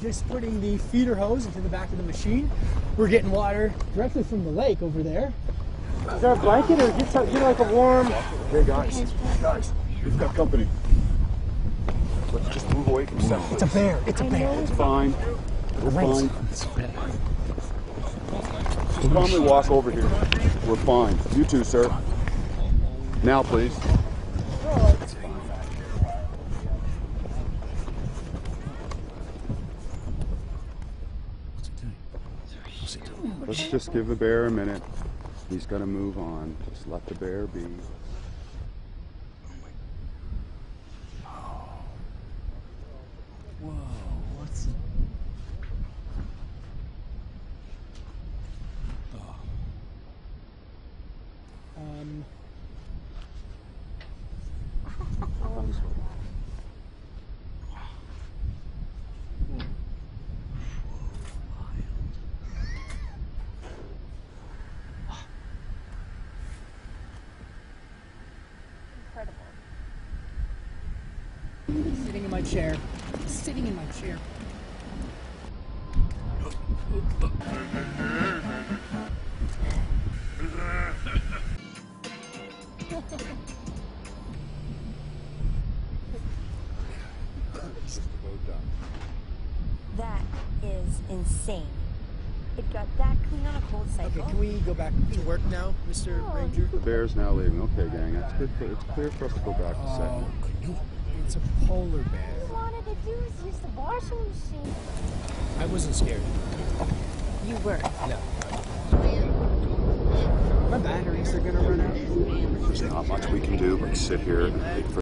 just putting the feeder hose into the back of the machine. We're getting water directly from the lake over there. Is there a blanket or get like a warm... Hey guys, we've got company. Let's just move away from stuff. It's a bear. It's a bear. It's fine. We're fine. Just calmly walk over here. We're fine. You too, sir. Now, please. Let's just give the bear a minute. He's got to move on. Just let the bear be. Whoa, what's... Oh. Sitting in my chair. Sitting in my chair. That is insane. It got that clean on a cold cycle. Okay, can we go back to work now, Mr. Ranger? The bear's now leaving. Okay, gang. It's good. It's clear for us to go back to setting. It's a polar bear. All I wanted to do is use the washing machine. I wasn't scared. You were. No. My batteries are gonna run out. There's not much we can do but sit here and wait for